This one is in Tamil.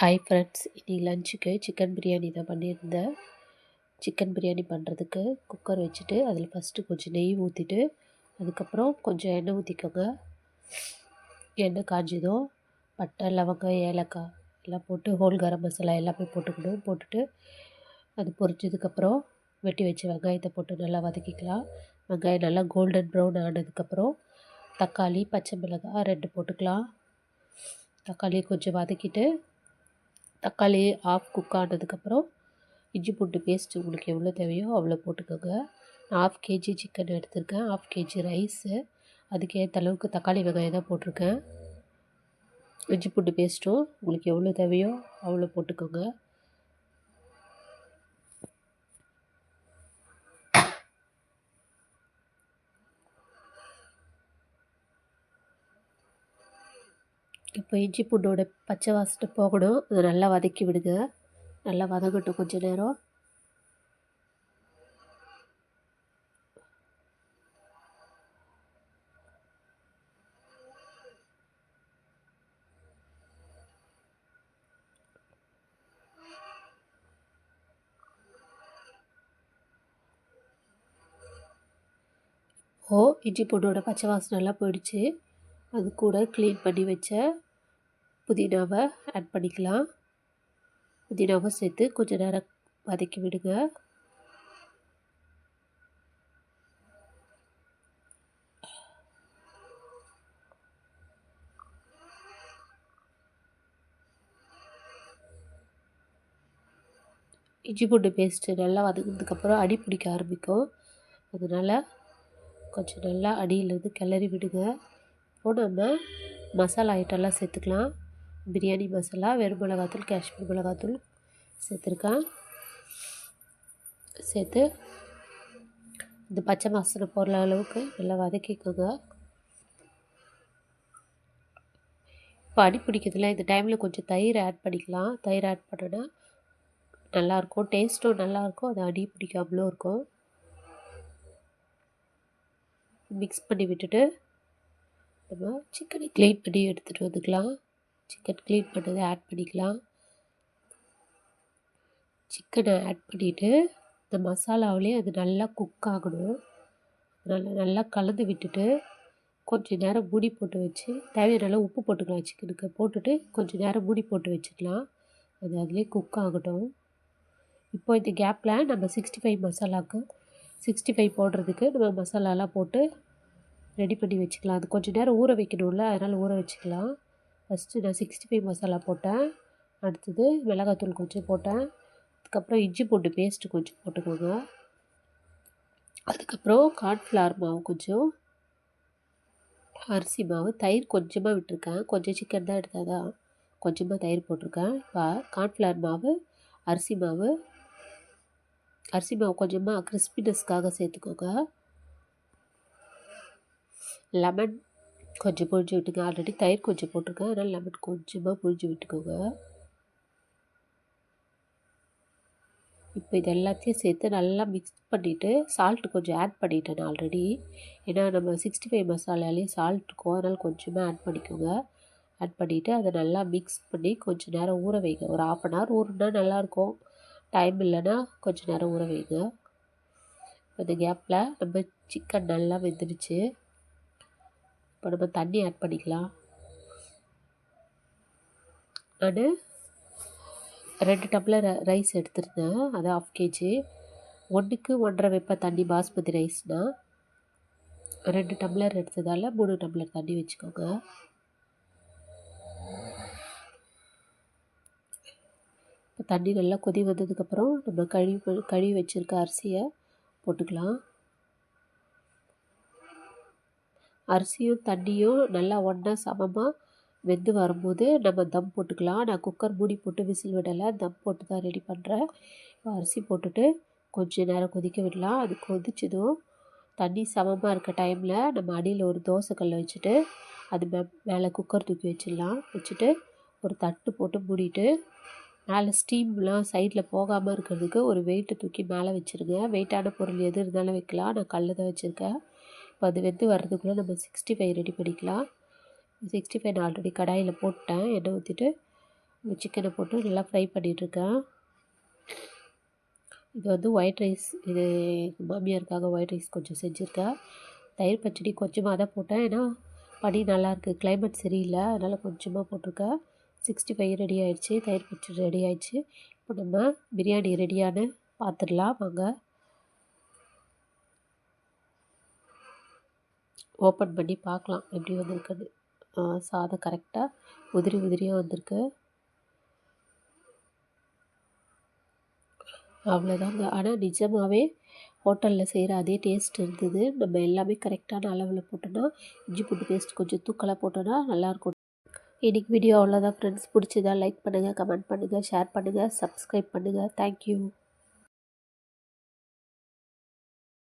ஹாய் ஃப்ரெண்ட்ஸ், இன்றைக்கி லஞ்சுக்கு சிக்கன் பிரியாணி தான் பண்ணியிருந்தேன். சிக்கன் பிரியாணி பண்ணுறதுக்கு குக்கர் வச்சுட்டு அதில் ஃபஸ்ட்டு கொஞ்சம் நெய் ஊற்றிட்டு அதுக்கப்புறம் கொஞ்சம் எண்ணெய் ஊற்றிக்கோங்க. எண்ணெய் காஞ்சதும் பட்டை, லவங்கம், ஏலக்காய் எல்லாம் போட்டு ஹோல் கரம் மசாலா எல்லாமே போட்டுக்கணும். போட்டுட்டு அது பொரிச்சதுக்கப்புறம் வெட்டி வச்ச வெங்காயத்தை போட்டு நல்லா வதக்கிக்கலாம். வெங்காயம் நல்லா கோல்டன் ப்ரௌன் ஆனதுக்கப்புறம் தக்காளி, பச்சை மிளகாய் 2 போட்டுக்கலாம். தக்காளி கொஞ்சம் வதக்கிட்டு தக்காளி ஆஃப் குக் ஆனதுக்கப்புறம் இஞ்சி பூண்டு பேஸ்ட் உங்களுக்கு எவ்வளோ தேவையோ அவ்வளோ போட்டுக்கோங்க. நான் 1/2 kg சிக்கன் எடுத்திருக்கேன், 1/2 kg ரைஸு, அதுக்கேற்ற அளவுக்கு தக்காளி வெங்காயம் தான் போட்டிருக்கேன். இஞ்சி பூண்டு பேஸ்ட்டும் உங்களுக்கு எவ்வளோ தேவையோ அவ்வளோ போட்டுக்கோங்க. இப்போ இஞ்சி பூண்டோட பச்சை வாசனை போகணும். அதை நல்லா வதக்கி விடுங்க. நல்லா வதங்கட்டும் கொஞ்சம் நேரம். இஞ்சி பூண்டோட பச்சை வாசனைலாம் போயிடுச்சு. அது கூட க்ளீன் பண்ணி வச்ச புதினாவை ஆட் பண்ணிக்கலாம். புதினாவை சேர்த்து கொஞ்சம் நேரம் வதக்கி விடுங்க. இஞ்சி பூண்டு பேஸ்ட்டு நல்லா வதங்கினதுக்கப்புறம் அடி பிடிக்க ஆரம்பிக்கும். அதனால் கொஞ்சம் நல்லா அடியிலேருந்து கிளறி விடுங்க. இப்போது நம்ம மசாலா ஐட்டம்லாம் சேர்த்துக்கலாம். பிரியாணி மசாலா, வெறும் மிளகாத்தூள், காஷ்மீர் மிளகாத்தூள் சேர்த்துருக்கேன். சேர்த்து இந்த பச்சை வாசனை போகிற அளவுக்கு நல்லா வதக்கிக்கோங்க. இப்போ அடி பிடிக்கிறதுல இந்த டைமில் கொஞ்சம் தயிர் ஆட் பண்ணிக்கலாம். தயிர் ஆட் பண்ணோன்னா நல்லாயிருக்கும், டேஸ்ட்டும் நல்லாயிருக்கும், அது அடி பிடிக்காமலும் இருக்கும். மிக்ஸ் பண்ணி விட்டுட்டு நம்ம சிக்கனை க்ளீன் பண்ணி எடுத்துகிட்டு வந்துக்கலாம். சிக்கன் க்ளீன் பண்ணதை ஆட் பண்ணிக்கலாம். சிக்கனை ஆட் பண்ணிவிட்டு இந்த மசாலாவிலே அது நல்லா குக் ஆகணும். நல்லா கலந்து விட்டுட்டு கொஞ்சம் நேரம் மூடி போட்டு வச்சு தேவையான அளவு உப்பு போட்டுக்கலாம். சிக்கனுக்கு போட்டுட்டு கொஞ்சம் நேரம் மூடி போட்டு வச்சுக்கலாம். அது அதிலே குக் ஆகட்டும். இப்போ இந்த கேப்பில் நம்ம 65 மசாலாவுக்கு 65 போடுறதுக்கு நம்ம மசாலாலாம் போட்டு ரெடி பண்ணி வச்சுக்கலாம். அது கொஞ்சம் நேரம் ஊற வைக்கணும்ல, அதனால் ஊற வச்சுக்கலாம். ஃபஸ்ட்டு நான் 65 மசாலா போட்டேன். அடுத்தது மிளகாத்தூள் கொஞ்சம் போட்டேன். அதுக்கப்புறம் இஞ்சி பூண்டு பேஸ்ட்டு கொஞ்சம் போட்டுக்கோங்க. அதுக்கப்புறம் கார்ன்ஃப்ளவர் மாவு கொஞ்சம், அரிசி மாவு, தயிர் கொஞ்சமாக விட்டுருக்கேன். கொஞ்சம் சிக்கன் தான் எடுத்தால் தான் கொஞ்சமாக தயிர் போட்டிருக்கேன். இப்போ கார்ன்ஃப்ளவர் மாவு, அரிசி மாவு கொஞ்சமாக கிறிஸ்பினஸ்க்காக சேர்த்துக்கோங்க. லெமன் கொஞ்சம் புழிஞ்சு விட்டுங்க. ஆல்ரெடி தயிர் கொஞ்சம் போட்டிருக்கேன், அதனால் லெமன் கொஞ்சமாக புழிஞ்சு விட்டுக்கோங்க. இப்போ இது எல்லாத்தையும் சேர்த்து நல்லா மிக்ஸ் பண்ணிவிட்டு சால்ட்டு கொஞ்சம் ஆட் பண்ணிட்டேன் நான் ஆல்ரெடி. ஏன்னா நம்ம 65 மசாலாலேயே சால்ட் இருக்கும், அதனால் கொஞ்சமாக ஆட் பண்ணிக்கோங்க. ஆட் பண்ணிவிட்டு அதை நல்லா மிக்ஸ் பண்ணி கொஞ்சம் நேரம் ஊற வைங்க. ஒரு 1/2 hour ஊறினா நல்லாயிருக்கும். டைம் இல்லைன்னா கொஞ்சம் நேரம் ஊற வைங்க. இந்த கேப்பில் நம்ம சிக்கன் நல்லா வெந்துடுச்சு. இப்போ நம்ம தண்ணி ஆட் பண்ணிக்கலாம். நான் 2 டம்ளர் ரைஸ் எடுத்துருந்தேன், அது 1/2 kg. 1க்கு 1.5 வைப்பேன் தண்ணி. பாஸ்மதி ரைஸ்னால் 2 டம்ளர் எடுத்ததால் 3 டம்ளர் தண்ணி வச்சுக்கோங்க. இப்போ தண்ணி நல்லா கொதி வந்ததுக்கப்புறம் நம்ம கழுவி வச்சுருக்க அரிசியை போட்டுக்கலாம். அரிசியும் தண்ணியும் நல்லா ஒன்றா சமமாக வெந்து வரும்போது நம்ம தம் போட்டுக்கலாம். நான் குக்கர் மூடி போட்டு விசில் விடலை, தம் போட்டு தான் ரெடி பண்ணுறேன். இப்போ அரிசி போட்டுட்டு கொஞ்சம் நேரம் கொதிக்க விடலாம். அது கொதிச்சதும் தண்ணி சமமாக இருக்க டைமில் நம்ம அடியில் ஒரு தோசைக்கல்லை வச்சுட்டு அது மேலே குக்கர் தூக்கி வச்சிடலாம். வச்சுட்டு ஒரு தட்டு போட்டு மூடிட்டு மேலே ஸ்டீம்லாம் சைடில் போகாமல் இருக்கிறதுக்கு ஒரு வெயிட்டை தூக்கி மேலே வச்சுருங்க. வெயிட்டான பொருள் எது இருந்தாலும் வைக்கலாம், நான் கல் தான் வச்சுருக்கேன். இப்போ அது வெந்து வர்றதுக்குள்ளே நம்ம 65 ரெடி பண்ணிக்கலாம். 65 நான் ஆல்ரெடி கடாயில் போட்டேன். எண்ணெய் ஊற்றிட்டு சிக்கனை போட்டு நல்லா ஃப்ரை பண்ணிகிட்ருக்கேன். இது வந்து ஒயிட் ரைஸ், இது எங்கள் மாமியாருக்காக ஒயிட் ரைஸ் கொஞ்சம் செஞ்சுருக்கேன். தயிர் பச்சடி கொஞ்சமாக தான் போட்டேன், ஏன்னா பனி நல்லாயிருக்கு, கிளைமேட் சரியில்லை, அதனால் கொஞ்சமாக போட்டிருக்கேன். 65 ரெடி ஆயிடுச்சு, தயிர் பச்சடி ரெடி ஆயிடுச்சு. இப்போ நம்ம பிரியாணி ரெடியான்னு பார்த்துடலாம் வாங்க. ஓப்பன் பண்ணி பார்க்கலாம் எப்படி வந்திருக்குன்னு. சாதம் கரெக்டாக உதிரியாக வந்திருக்கு. அவ்வளோதாங்க. ஆனால் நிஜமாகவே ஹோட்டலில் செய்கிற அதே டேஸ்ட் இருந்தது. நம்ம எல்லாமே கரெக்டான அளவில் போட்டோன்னா, இஞ்சி பூண்டு பேஸ்ட் கொஞ்சம் தூக்கலாக போட்டோன்னா நல்லாயிருக்கும். இன்றைக்கி வீடியோ அவ்வளோதான் ஃப்ரெண்ட்ஸ். பிடிச்சதா லைக் பண்ணுங்கள், கமெண்ட் பண்ணுங்கள், ஷேர் பண்ணுங்கள், சப்ஸ்கிரைப் பண்ணுங்கள். தேங்க்யூ.